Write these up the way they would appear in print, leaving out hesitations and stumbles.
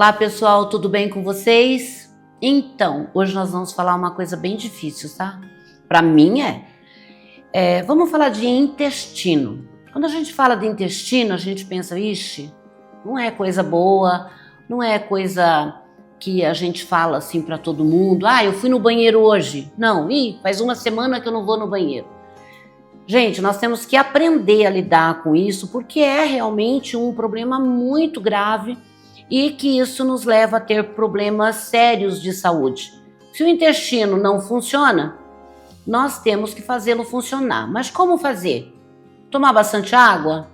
Olá pessoal, tudo bem com vocês? Então, hoje nós vamos falar uma coisa bem difícil, tá? Para mim vamos falar de intestino. Quando a gente fala de intestino, a gente pensa, ixi, não é coisa boa, não é coisa que a gente fala assim para todo mundo. Ah, eu fui no banheiro hoje. Não, faz uma semana que eu não vou no banheiro. Gente, nós temos que aprender a lidar com isso, porque é realmente um problema muito grave e que isso nos leva a ter problemas sérios de saúde. Se o intestino não funciona, nós temos que fazê-lo funcionar. Mas como fazer? Tomar bastante água?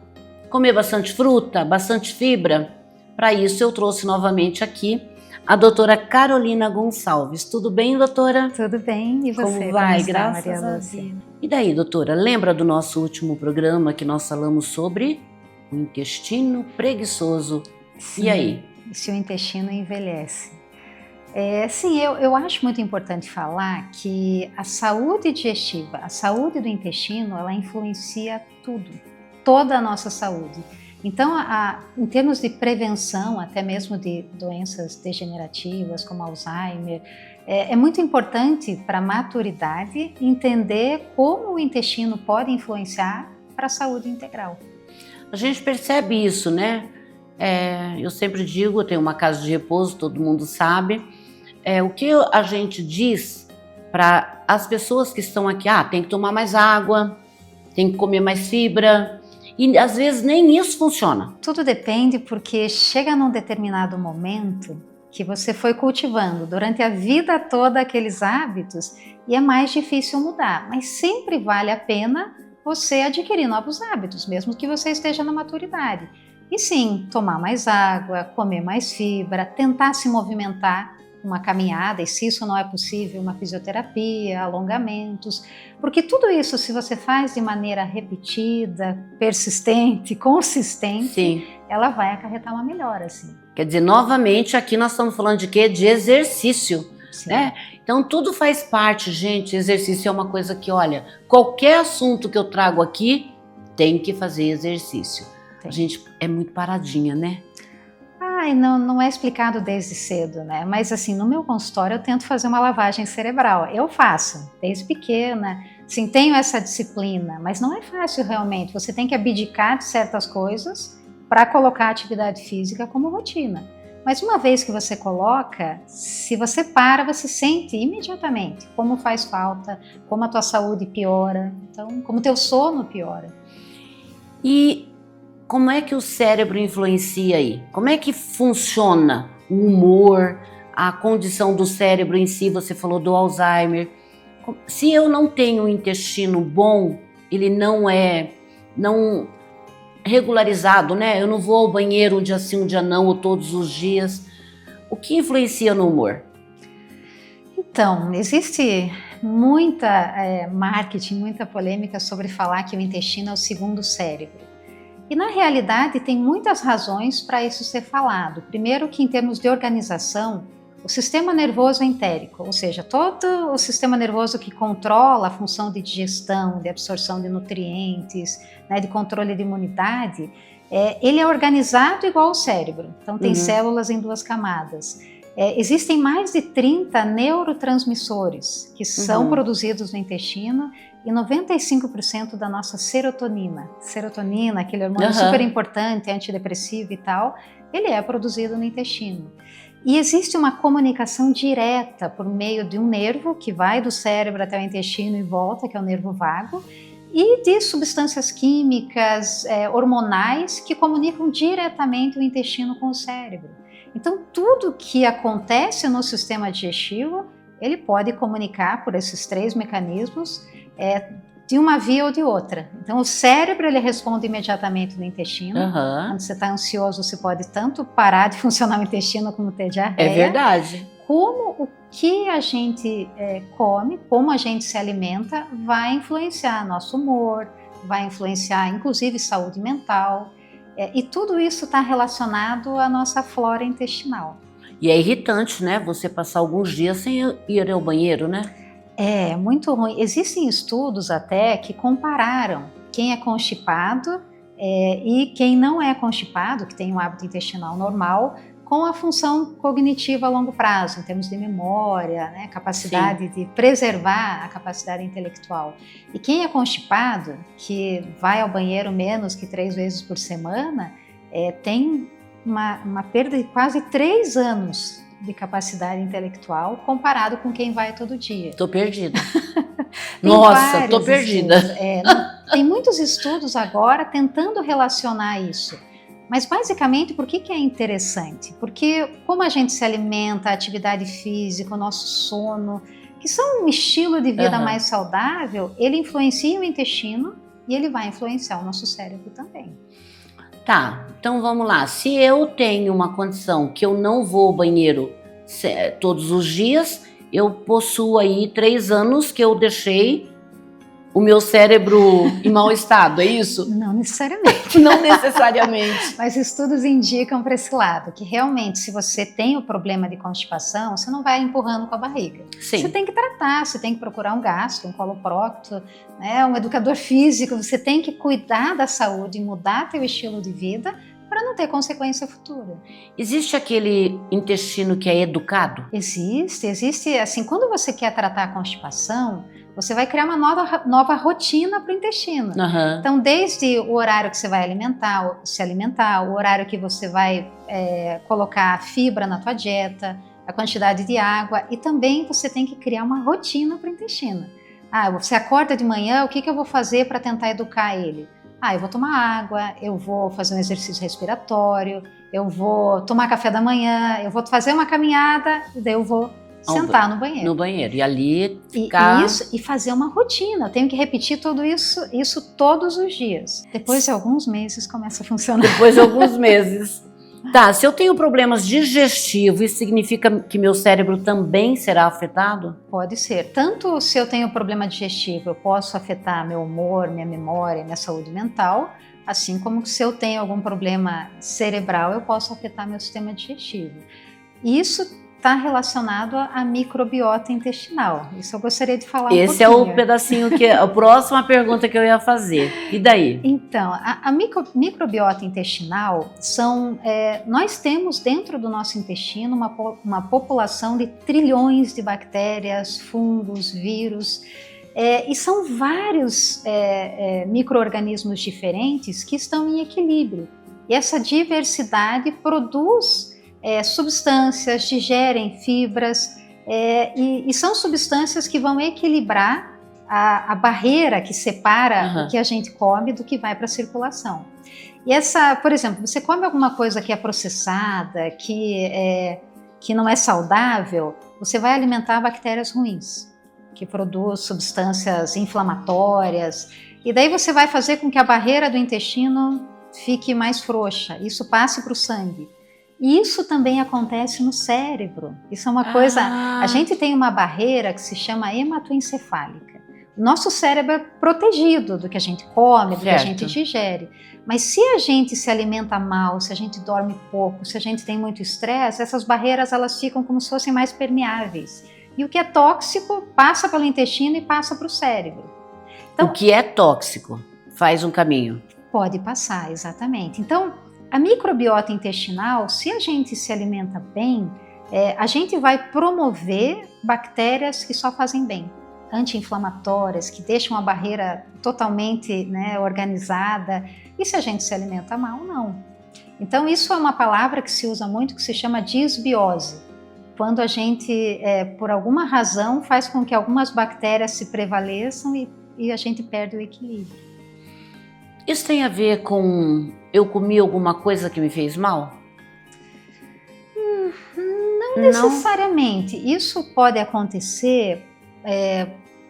Comer bastante fruta? Bastante fibra? Para isso eu trouxe novamente aqui a doutora Carolina Gonçalves. Tudo bem, doutora? Tudo bem, e você? Como vai? Está, Graças Maria a Lúcia? Deus. E daí, doutora, lembra do nosso último programa que nós falamos sobre o intestino preguiçoso? Sim, e aí? Se o intestino envelhece. Sim, eu acho muito importante falar que a saúde digestiva, a saúde do intestino, ela influencia tudo, toda a nossa saúde. Então, em termos de prevenção, até mesmo de doenças degenerativas como Alzheimer, é muito importante para a maturidade entender como o intestino pode influenciar para a saúde integral. A gente percebe isso, né? Eu sempre digo, eu tenho uma casa de repouso, todo mundo sabe. O que a gente diz para as pessoas que estão aqui, tem que tomar mais água, tem que comer mais fibra, e às vezes nem isso funciona. Tudo depende, porque chega num determinado momento que você foi cultivando durante a vida toda aqueles hábitos e é mais difícil mudar, mas sempre vale a pena você adquirir novos hábitos, mesmo que você esteja na maturidade. E sim, tomar mais água, comer mais fibra, tentar se movimentar, uma caminhada, e se isso não é possível, uma fisioterapia, alongamentos, porque tudo isso, se você faz de maneira repetida, persistente, consistente, Sim. Ela vai acarretar uma melhora, assim. Quer dizer, novamente, aqui nós estamos falando de quê? De exercício, Sim. né? Então, tudo faz parte, gente. Exercício é uma coisa que, olha, qualquer assunto que eu trago aqui, tem que fazer exercício. Tem. A gente é muito paradinha, né? Não é explicado desde cedo, né? Mas assim, no meu consultório eu tento fazer uma lavagem cerebral. Eu faço, desde pequena. Sim, tenho essa disciplina, mas não é fácil realmente. Você tem que abdicar de certas coisas para colocar a atividade física como rotina. Mas uma vez que você coloca, se você para, você sente imediatamente como faz falta, como a tua saúde piora, então, como o teu sono piora. E como é que o cérebro influencia aí? Como é que funciona o humor, a condição do cérebro em si? Você falou do Alzheimer. Se eu não tenho um intestino bom, ele não regularizado, né? Eu não vou ao banheiro um dia sim, um dia não, ou todos os dias. O que influencia no humor? Então, existe muita marketing, muita polêmica sobre falar que o intestino é o segundo cérebro. E na realidade tem muitas razões para isso ser falado. Primeiro que em termos de organização, o sistema nervoso entérico, ou seja, todo o sistema nervoso que controla a função de digestão, de absorção de nutrientes, né, de controle de imunidade, ele é organizado igual ao cérebro. Então tem células em duas camadas. Existem mais de 30 neurotransmissores que são produzidos no intestino e 95% da nossa serotonina, aquele hormônio super importante, antidepressivo e tal, ele é produzido no intestino. E existe uma comunicação direta por meio de um nervo que vai do cérebro até o intestino e volta, que é o nervo vago, e de substâncias químicas, hormonais que comunicam diretamente o intestino com o cérebro. Então, tudo que acontece no sistema digestivo, ele pode comunicar por esses três mecanismos de uma via ou de outra. Então, o cérebro, ele responde imediatamente no intestino. Quando você está ansioso, você pode tanto parar de funcionar o intestino como ter diarreia. É verdade. Como o que a gente come, como a gente se alimenta, vai influenciar nosso humor, vai influenciar, inclusive, saúde mental. E tudo isso está relacionado à nossa flora intestinal. E é irritante, né? Você passar alguns dias sem ir ao banheiro, né? É muito ruim. Existem estudos até que compararam quem é constipado e quem não é constipado, que tem um hábito intestinal normal, com a função cognitiva a longo prazo, em termos de memória, né, capacidade de preservar a capacidade intelectual. E quem é constipado, que vai ao banheiro menos que 3 vezes por semana, tem uma perda de quase 3 anos de capacidade intelectual comparado com quem vai todo dia. Tô perdida. Nossa, tô perdida. Tem muitos estudos agora tentando relacionar isso. Mas basicamente, por que é interessante? Porque como a gente se alimenta, a atividade física, o nosso sono, que são um estilo de vida mais saudável, ele influencia o intestino e ele vai influenciar o nosso cérebro também. Tá, então vamos lá. Se eu tenho uma condição que eu não vou ao banheiro todos os dias, eu possuo aí 3 anos que eu deixei o meu cérebro em mau estado, é isso? Não necessariamente. Não necessariamente. Mas estudos indicam para esse lado, que realmente se você tem o problema de constipação, você não vai empurrando com a barriga. Sim. Você tem que tratar, você tem que procurar um gastro, um coloprocto, né, um educador físico, você tem que cuidar da saúde, mudar teu estilo de vida para não ter consequência futura. Existe aquele intestino que é educado? Existe. Assim, quando você quer tratar a constipação, você vai criar uma nova rotina para o intestino. Então, desde o horário que você vai se alimentar, o horário que você vai colocar fibra na tua dieta, a quantidade de água, e também você tem que criar uma rotina para o intestino. Você acorda de manhã, o que eu vou fazer para tentar educar ele? Eu vou tomar água, eu vou fazer um exercício respiratório, eu vou tomar café da manhã, eu vou fazer uma caminhada e daí eu vou sentar no banheiro. No banheiro, e ali ficar... E fazer uma rotina, eu tenho que repetir tudo isso todos os dias. Depois de alguns meses começa a funcionar. Depois de alguns meses. Tá, se eu tenho problemas digestivos, isso significa que meu cérebro também será afetado? Pode ser. Tanto se eu tenho problema digestivo, eu posso afetar meu humor, minha memória, minha saúde mental, assim como se eu tenho algum problema cerebral, eu posso afetar meu sistema digestivo. Isso está relacionado à microbiota intestinal. Isso eu gostaria de falar um pouquinho. Esse é o pedacinho a próxima pergunta que eu ia fazer. E daí? Então, a microbiota intestinal nós temos dentro do nosso intestino uma população de trilhões de bactérias, fungos, vírus, e são vários micro-organismos diferentes que estão em equilíbrio. E essa diversidade produz substâncias, digerem fibras, e são substâncias que vão equilibrar a barreira que separa o que a gente come do que vai para a circulação. E por exemplo, você come alguma coisa que é processada, que não é saudável, você vai alimentar bactérias ruins, que produz substâncias inflamatórias, e daí você vai fazer com que a barreira do intestino fique mais frouxa, isso passe para o sangue. E isso também acontece no cérebro. Isso é uma coisa... A gente tem uma barreira que se chama hematoencefálica. Nosso cérebro é protegido do que a gente come, do que a gente digere. Mas se a gente se alimenta mal, se a gente dorme pouco, se a gente tem muito estresse, essas barreiras elas ficam como se fossem mais permeáveis. E o que é tóxico passa pelo intestino e passa para o cérebro. Então, o que é tóxico faz um caminho. Pode passar, exatamente. Então, a microbiota intestinal, se a gente se alimenta bem, a gente vai promover bactérias que só fazem bem, anti-inflamatórias, que deixam a barreira totalmente organizada. E se a gente se alimenta mal, não. Então, isso é uma palavra que se usa muito, que se chama disbiose. Quando a gente, por alguma razão, faz com que algumas bactérias se prevaleçam e a gente perde o equilíbrio. Isso tem a ver com eu comi alguma coisa que me fez mal? Não necessariamente. Isso pode acontecer,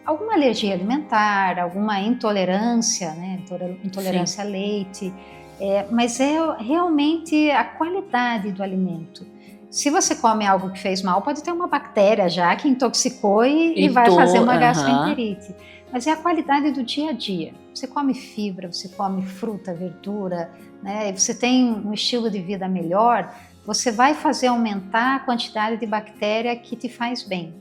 alguma alergia alimentar, alguma intolerância, intolerância a leite, mas é realmente a qualidade do alimento. Se você come algo que fez mal, pode ter uma bactéria já que intoxicou e vai fazer uma gastroenterite. Mas é a qualidade do dia a dia. Você come fibra, você come fruta, verdura, você tem um estilo de vida melhor, você vai fazer aumentar a quantidade de bactéria que te faz bem.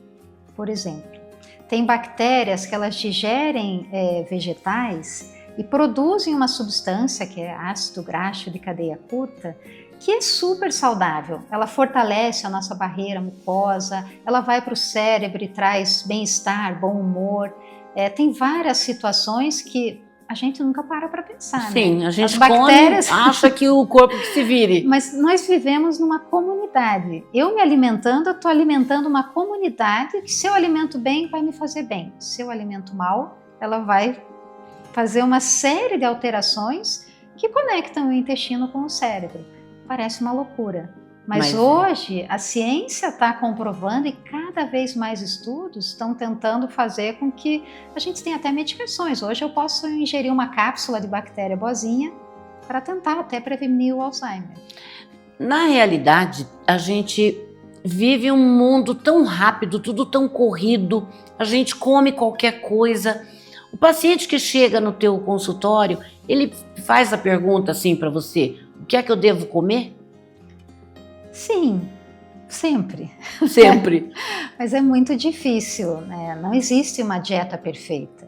Por exemplo, tem bactérias que elas digerem vegetais e produzem uma substância que é ácido graxo de cadeia curta, que é super saudável. Ela fortalece a nossa barreira mucosa, ela vai para o cérebro e traz bem-estar, bom humor. Tem várias situações que a gente nunca para pensar, Sim, né? a gente As bactérias... come, acha que o corpo que se vire. Mas nós vivemos numa comunidade. Eu me alimentando, eu estou alimentando uma comunidade que, se eu alimento bem, vai me fazer bem. Se eu alimento mal, ela vai fazer uma série de alterações que conectam o intestino com o cérebro. Parece uma loucura. Mas hoje a ciência está comprovando, e cada vez mais estudos estão tentando fazer com que a gente tenha até medicações. Hoje eu posso ingerir uma cápsula de bactéria boazinha para tentar até prevenir o Alzheimer. Na realidade, a gente vive um mundo tão rápido, tudo tão corrido, a gente come qualquer coisa. O paciente que chega no teu consultório, ele faz a pergunta assim para você: o que é que eu devo comer? Sim, sempre. Sempre. Mas é muito difícil, né? Não existe uma dieta perfeita.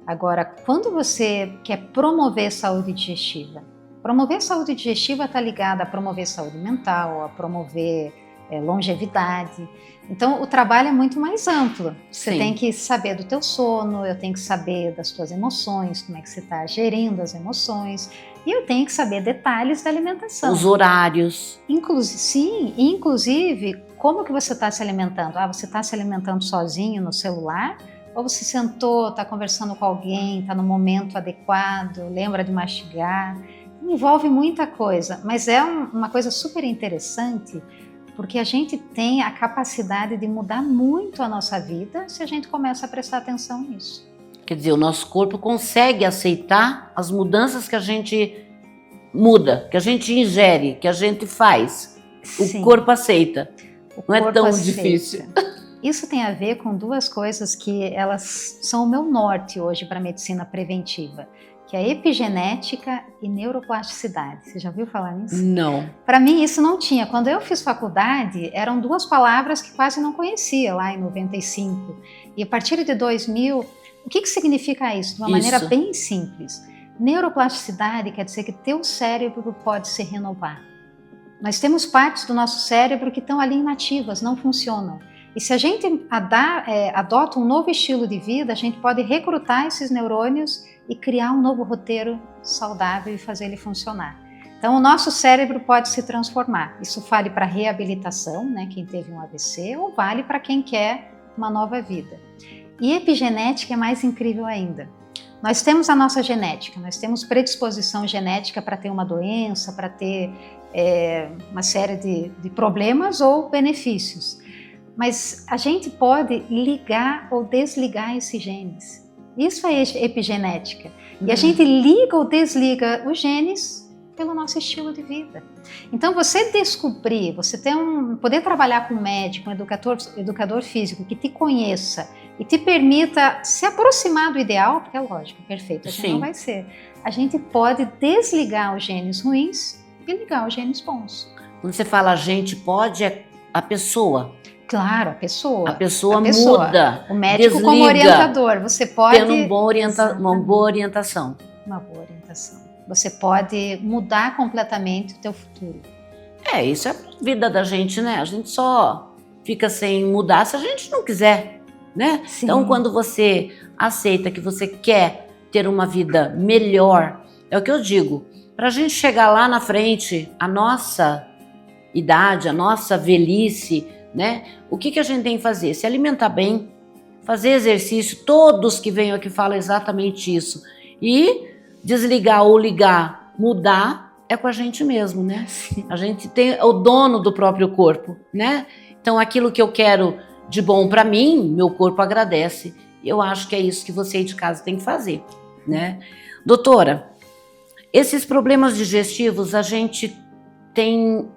Agora, quando você quer promover saúde digestiva, promover saúde digestiva está ligada a promover saúde mental, a promover longevidade. Então, o trabalho é muito mais amplo. Você Sim. tem que saber do teu sono, eu tenho que saber das tuas emoções, como é que você está gerindo as emoções, e eu tenho que saber detalhes da alimentação. Os horários. Inclusive, como que você está se alimentando? Você está se alimentando sozinho no celular? Ou você sentou, está conversando com alguém, está no momento adequado, lembra de mastigar? Envolve muita coisa, mas é uma coisa super interessante, porque a gente tem a capacidade de mudar muito a nossa vida se a gente começa a prestar atenção nisso. Quer dizer, o nosso corpo consegue aceitar as mudanças que a gente muda, que a gente ingere, que a gente faz. Sim, o corpo aceita. Não é tão aceita. difícil. Isso tem a ver com duas coisas que elas são o meu norte hoje para a medicina preventiva, que é epigenética e neuroplasticidade. Você já ouviu falar nisso? Não. Para mim isso não tinha. Quando eu fiz faculdade, eram duas palavras que quase não conhecia lá em 95. E a partir de 2000, o que significa isso? De uma maneira bem simples. Neuroplasticidade quer dizer que teu cérebro pode se renovar. Nós temos partes do nosso cérebro que estão ali inativas, não funcionam. E se a gente adota um novo estilo de vida, a gente pode recrutar esses neurônios e criar um novo roteiro saudável e fazer ele funcionar. Então, o nosso cérebro pode se transformar. Isso vale para reabilitação, né, quem teve um AVC, ou vale para quem quer uma nova vida. E epigenética é mais incrível ainda. Nós temos a nossa genética, nós temos predisposição genética para ter uma doença, para ter uma série de problemas ou benefícios. Mas a gente pode ligar ou desligar esses genes. Isso é epigenética. E a gente liga ou desliga os genes pelo nosso estilo de vida. Então, você descobrir, você poder trabalhar com um médico, um educador físico que te conheça e te permita se aproximar do ideal, porque é lógico, perfeito, a gente não vai ser. A gente pode desligar os genes ruins e ligar os genes bons. Quando você fala a gente pode, é a pessoa. Claro, a pessoa. A pessoa muda. O médico desliga, como orientador. Você pode... Tendo uma boa orientação. Uma boa orientação. Você pode mudar completamente o teu futuro. Isso é a vida da gente, né? A gente só fica sem mudar se a gente não quiser, né? Sim. Então, quando você aceita que você quer ter uma vida melhor, é o que eu digo, para a gente chegar lá na frente, a nossa idade, a nossa velhice, né? O que a gente tem que fazer? Se alimentar bem, fazer exercício, todos que vêm aqui falam exatamente isso. E desligar ou ligar, mudar, é com a gente mesmo, né? Sim. A gente tem o dono do próprio corpo, né? Então, aquilo que eu quero de bom para mim, meu corpo agradece. Eu acho que é isso que você aí de casa tem que fazer, né? Doutora, esses problemas digestivos a gente tem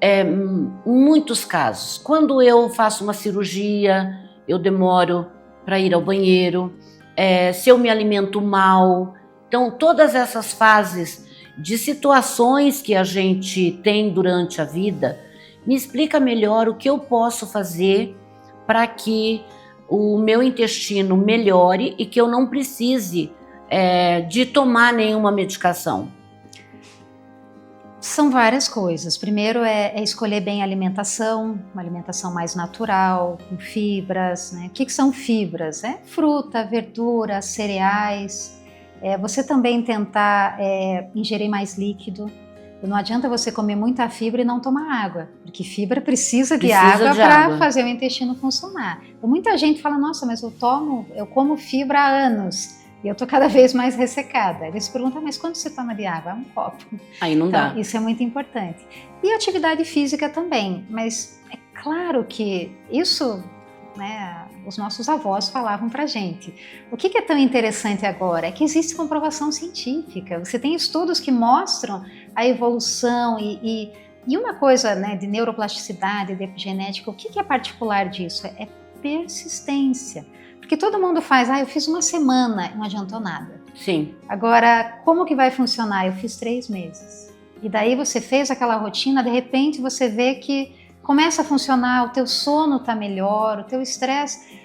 muitos casos. Quando eu faço uma cirurgia, eu demoro para ir ao banheiro, se eu me alimento mal. Então, todas essas fases de situações que a gente tem durante a vida, me explica melhor o que eu posso fazer para que o meu intestino melhore e que eu não precise de tomar nenhuma medicação. São várias coisas. Primeiro é escolher bem a alimentação, uma alimentação mais natural, com fibras, né? O que são fibras? É fruta, verdura, cereais. Você também tentar ingerir mais líquido. Não adianta você comer muita fibra e não tomar água, porque fibra precisa de água para fazer o intestino funcionar. Então, muita gente fala, nossa, mas eu como fibra há anos. E eu tô cada vez mais ressecada. Eles se perguntam, mas quanto você toma de água? Um copo. Aí não dá. Isso é muito importante. E atividade física também. Mas é claro que isso, né, os nossos avós falavam pra gente. O que é tão interessante agora é que existe comprovação científica. Você tem estudos que mostram a evolução e uma coisa, né, de neuroplasticidade, de epigenética. O que é particular disso? É persistência. Porque todo mundo faz, eu fiz uma semana, não adiantou nada. Sim. Agora, como que vai funcionar? Eu fiz 3 meses. E daí você fez aquela rotina, de repente você vê que começa a funcionar, o teu sono está melhor, o teu estresse.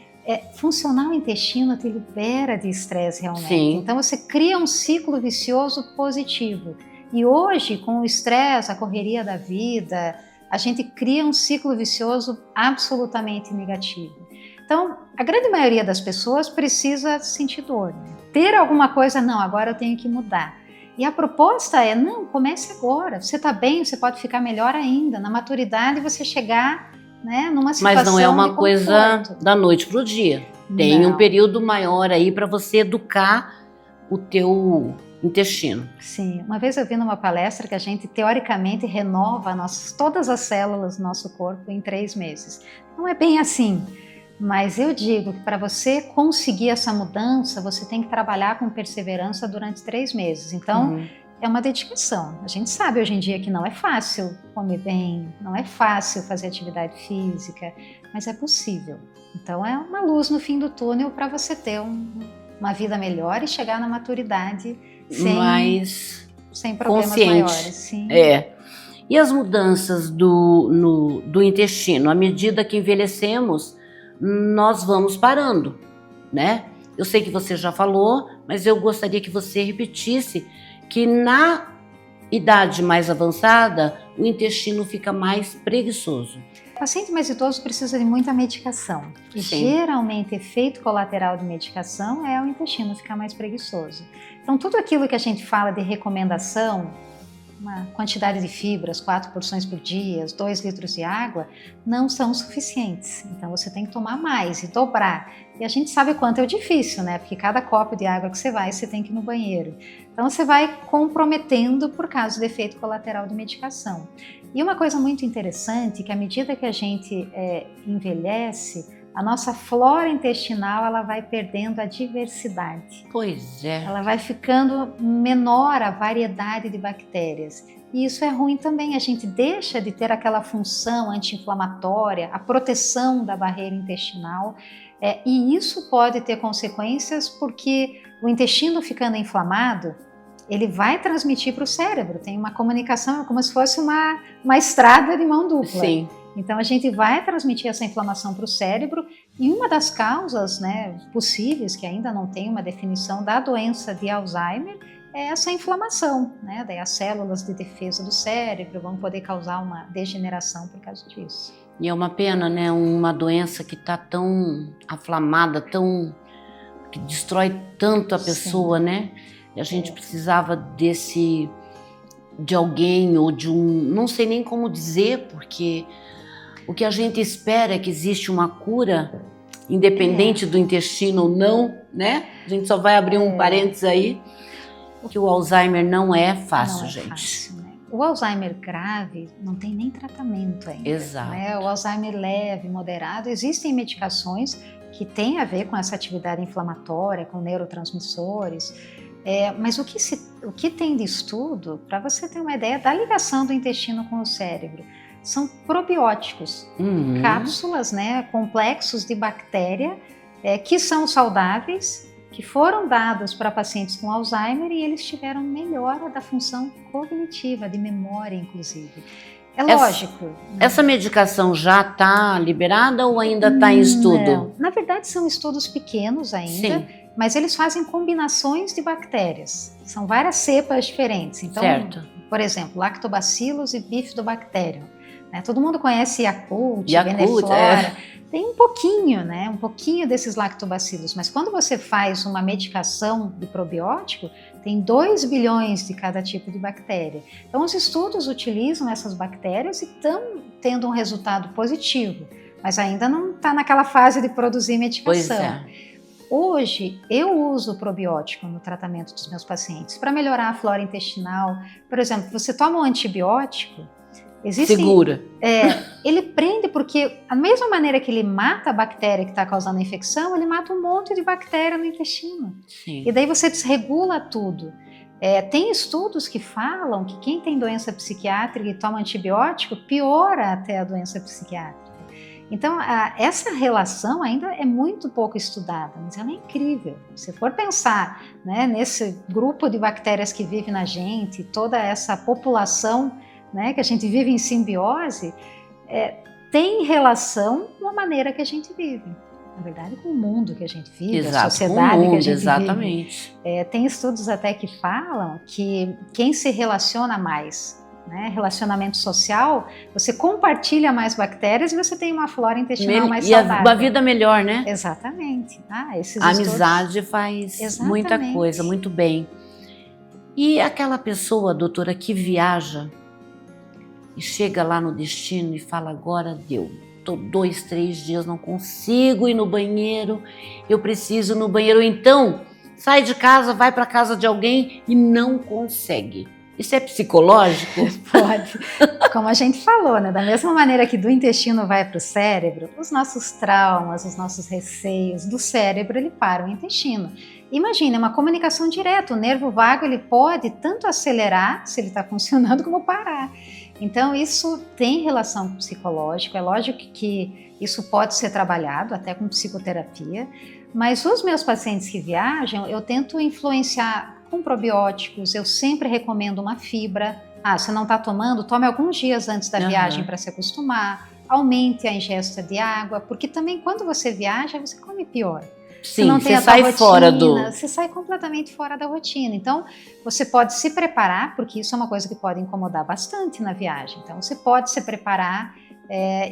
Funcionar o intestino te libera de estresse realmente. Sim. Então você cria um ciclo vicioso positivo. E hoje, com o estresse, a correria da vida, a gente cria um ciclo vicioso absolutamente negativo. Então, a grande maioria das pessoas precisa sentir dor, né? Ter alguma coisa, não, agora eu tenho que mudar. E a proposta é, não, comece agora. Você está bem, você pode ficar melhor ainda. Na maturidade, você chegar, né, numa situação Mas não é uma de coisa conforto. da noite para o dia. Tem Não. um período maior aí para você educar o teu intestino. Sim, uma vez eu vi numa palestra que a gente teoricamente renova todas as células do nosso corpo em 3 meses. Não é bem assim. Mas eu digo que para você conseguir essa mudança, você tem que trabalhar com perseverança durante 3 meses. Então, é uma dedicação. A gente sabe hoje em dia que não é fácil comer bem, não é fácil fazer atividade física, mas é possível. Então, é uma luz no fim do túnel para você ter uma vida melhor e chegar na maturidade sem problemas maiores. Sim. E as mudanças do intestino? À medida que envelhecemos, nós vamos parando, né? Eu sei que você já falou, mas eu gostaria que você repetisse que na idade mais avançada, o intestino fica mais preguiçoso. O paciente mais idoso precisa de muita medicação. E geralmente, efeito colateral de medicação é o intestino ficar mais preguiçoso. Então, tudo aquilo que a gente fala de recomendação, uma quantidade de fibras, 4 porções por dia, 2 litros de água, não são suficientes. Então você tem que tomar mais e dobrar. E a gente sabe quanto é difícil, né? Porque cada copo de água que você tem que ir no banheiro. Então você vai comprometendo por causa do efeito colateral de medicação. E uma coisa muito interessante, que à medida que a gente envelhece, a nossa flora intestinal ela vai perdendo a diversidade. Pois é. Ela vai ficando menor a variedade de bactérias. E isso é ruim também. A gente deixa de ter aquela função anti-inflamatória, a proteção da barreira intestinal. E isso pode ter consequências porque o intestino ficando inflamado, ele vai transmitir para o cérebro. Tem uma comunicação como se fosse uma estrada de mão dupla. Sim. Então a gente vai transmitir essa inflamação para o cérebro e uma das causas, né, possíveis, que ainda não tem uma definição da doença de Alzheimer, é essa inflamação, né? Daí as células de defesa do cérebro vão poder causar uma degeneração por causa disso. E é uma pena, né? Uma doença que está tão aflamada, que destrói tanto a pessoa, né? E a gente precisava de alguém ou de não sei nem como dizer, porque o que a gente espera é que existe uma cura, independente do intestino ou não, né? A gente só vai abrir um parênteses aí, que o Alzheimer não é fácil, gente. Fácil, né? O Alzheimer grave não tem nem tratamento ainda. Exato. Né? O Alzheimer leve, moderado, existem medicações que têm a ver com essa atividade inflamatória, com neurotransmissores, mas o que tem de estudo, para você ter uma ideia da ligação do intestino com o cérebro, são probióticos, cápsulas, né, complexos de bactéria que são saudáveis, que foram dados para pacientes com Alzheimer e eles tiveram melhora da função cognitiva, de memória inclusive. É lógico. Essa medicação já está liberada ou ainda está em estudo? Não. Na verdade são estudos pequenos ainda, mas eles fazem combinações de bactérias. São várias cepas diferentes. Então, Por exemplo, Lactobacillus e Bifidobacterium. Né? Todo mundo conhece Yakult, Yakult, Beneflora. Tem um pouquinho, né? Um pouquinho desses lactobacilos. Mas quando você faz uma medicação de probiótico, tem 2 bilhões de cada tipo de bactéria. Então, os estudos utilizam essas bactérias e estão tendo um resultado positivo. Mas ainda não está naquela fase de produzir medicação. Pois é. Hoje, eu uso o probiótico no tratamento dos meus pacientes para melhorar a flora intestinal. Por exemplo, você toma um antibiótico, segura. Ele prende porque, da mesma maneira que ele mata a bactéria que está causando a infecção, ele mata um monte de bactéria no intestino. Sim. E daí você desregula tudo. Tem estudos que falam que quem tem doença psiquiátrica e toma antibiótico, piora até a doença psiquiátrica. Então, essa relação ainda é muito pouco estudada, mas ela é incrível. Se for pensar, né, nesse grupo de bactérias que vive na gente, toda essa população, né, que a gente vive em simbiose, tem relação com a maneira que a gente vive. Na verdade, com o mundo que a gente vive, exato, a sociedade com o mundo, que a gente exatamente. vive. Tem estudos até que falam que quem se relaciona mais, né, relacionamento social, você compartilha mais bactérias e você tem uma flora intestinal mais saudável. E uma vida melhor, né? Exatamente. A amizade faz muita coisa, muito bem. E aquela pessoa, doutora, que viaja e chega lá no destino e fala, agora deu. Estou 2, 3 dias, não consigo ir no banheiro, eu preciso ir no banheiro. Então, sai de casa, vai para casa de alguém e não consegue. Isso é psicológico? Pode. Como a gente falou, né? Da mesma maneira que do intestino vai para o cérebro, os nossos traumas, os nossos receios do cérebro, ele para o intestino. Imagina, é uma comunicação direta. O nervo vago, ele pode tanto acelerar, se ele está funcionando, como parar. Então, isso tem relação com o psicológico. É lógico que isso pode ser trabalhado, até com psicoterapia. Mas os meus pacientes que viajam, eu tento influenciar com probióticos. Eu sempre recomendo uma fibra. Você não está tomando? Tome alguns dias antes da viagem para se acostumar. Aumente a ingesta de água, porque também quando você viaja, você come pior. Sim, você sai fora Você sai completamente fora da rotina. Então, você pode se preparar, porque isso é uma coisa que pode incomodar bastante na viagem. Então, você pode se preparar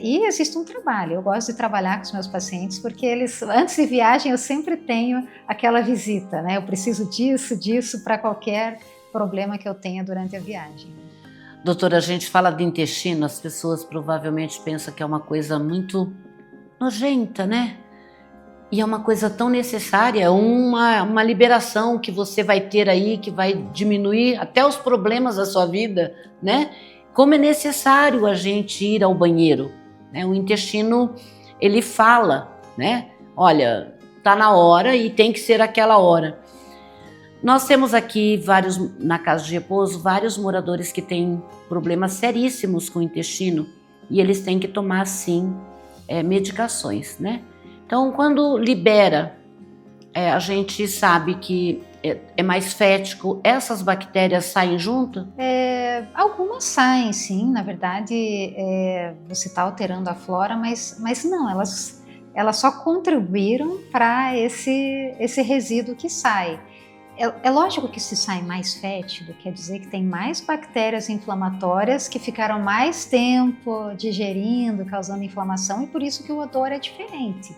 e existe um trabalho. Eu gosto de trabalhar com os meus pacientes, porque eles, antes de viagem, eu sempre tenho aquela visita, né? Eu preciso disso para qualquer problema que eu tenha durante a viagem. Doutora, a gente fala de intestino, as pessoas provavelmente pensam que é uma coisa muito nojenta, né? E é uma coisa tão necessária, uma liberação que você vai ter aí, que vai diminuir até os problemas da sua vida, né? Como é necessário a gente ir ao banheiro, né? O intestino, ele fala, né? Olha, tá na hora e tem que ser aquela hora. Nós temos aqui na Casa de Repouso, vários moradores que têm problemas seríssimos com o intestino e eles têm que tomar, sim, medicações, né? Então, quando libera, a gente sabe que é mais fético. Essas bactérias saem junto? Algumas saem, sim. Na verdade, você está alterando a flora, mas não, elas só contribuíram para esse resíduo que sai. É lógico que se sai mais fétido, quer dizer que tem mais bactérias inflamatórias que ficaram mais tempo digerindo, causando inflamação, e por isso que o odor é diferente.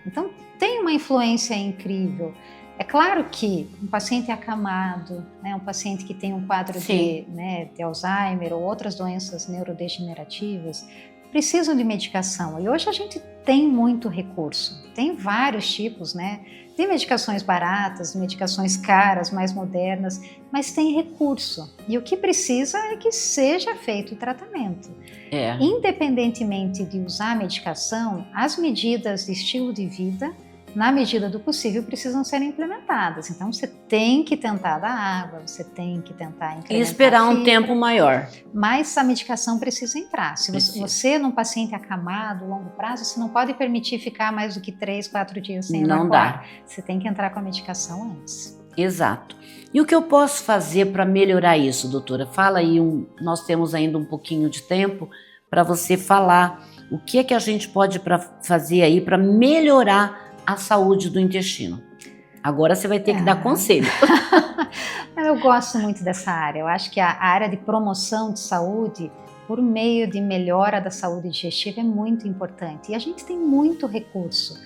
Então, tem uma influência incrível. É claro que um paciente acamado, né, um paciente que tem um quadro de Alzheimer ou outras doenças neurodegenerativas, precisam de medicação. E hoje a gente tem muito recurso. Tem vários tipos, né? Tem medicações baratas, medicações caras, mais modernas, mas tem recurso. E o que precisa é que seja feito o tratamento. Independentemente de usar a medicação, as medidas de estilo de vida, na medida do possível, precisam ser implementadas. Então, você tem que tentar dar água, você tem que tentar incrementar e esperar um tempo maior. Mas a medicação precisa entrar. Se você, num paciente acamado, longo prazo, você não pode permitir ficar mais do que 3, 4 dias sem evacuar. Não dá. Você tem que entrar com a medicação antes. Exato. E o que eu posso fazer para melhorar isso, doutora? Fala aí, nós temos ainda um pouquinho de tempo para você falar o que é que a gente pode fazer aí para melhorar a saúde do intestino. Agora você vai ter que dar conselho. Eu gosto muito dessa área. Eu acho que a área de promoção de saúde, por meio de melhora da saúde digestiva, é muito importante. E a gente tem muito recurso.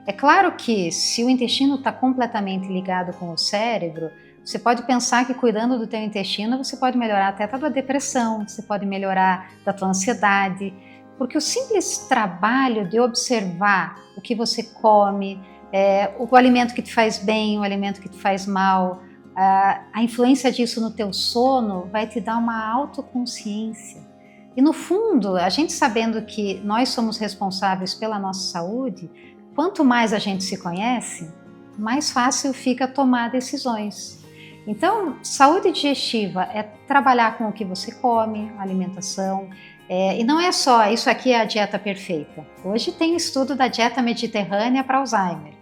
É claro que se o intestino está completamente ligado com o cérebro, você pode pensar que cuidando do teu intestino, você pode melhorar até da tua depressão, você pode melhorar da tua ansiedade, porque o simples trabalho de observar o que você come, o alimento que te faz bem, o alimento que te faz mal, a influência disso no teu sono vai te dar uma autoconsciência. E no fundo, a gente sabendo que nós somos responsáveis pela nossa saúde, quanto mais a gente se conhece, mais fácil fica tomar decisões. Então, saúde digestiva é trabalhar com o que você come, alimentação, e não é só, isso aqui é a dieta perfeita. Hoje tem estudo da dieta mediterrânea para Alzheimer.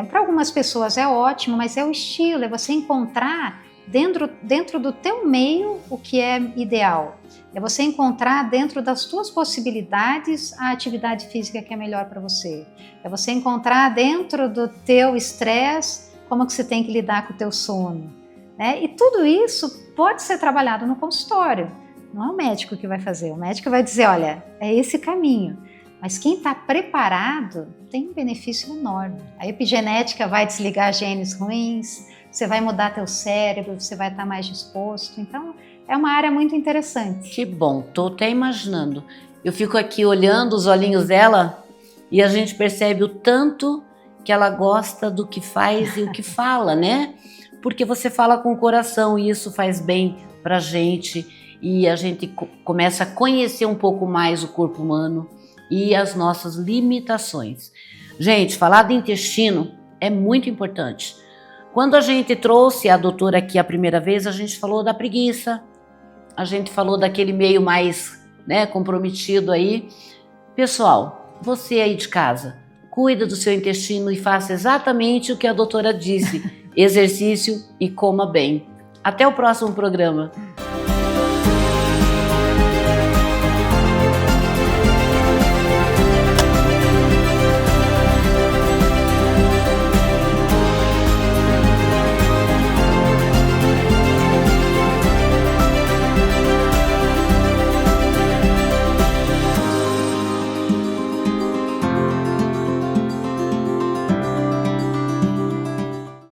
Para algumas pessoas é ótimo, mas é o estilo, é você encontrar dentro do teu meio o que é ideal. É você encontrar dentro das tuas possibilidades a atividade física que é melhor para você. É você encontrar dentro do teu estresse como que você tem que lidar com o teu sono. E tudo isso pode ser trabalhado no consultório. Não é o médico que vai fazer. O médico vai dizer, olha, é esse caminho. Mas quem está preparado tem um benefício enorme. A epigenética vai desligar genes ruins, você vai mudar teu cérebro, você vai estar mais disposto. Então, é uma área muito interessante. Que bom, estou até imaginando. Eu fico aqui olhando os olhinhos dela e a gente percebe o tanto que ela gosta do que faz e o que fala, né? Porque você fala com o coração e isso faz bem pra gente e a gente começa a conhecer um pouco mais o corpo humano e as nossas limitações. Gente, falar do intestino é muito importante. Quando a gente trouxe a doutora aqui a primeira vez, a gente falou da preguiça, a gente falou daquele meio mais, comprometido aí. Pessoal, você aí de casa, cuida do seu intestino e faça exatamente o que a doutora disse. Exercício e coma bem. Até o próximo programa.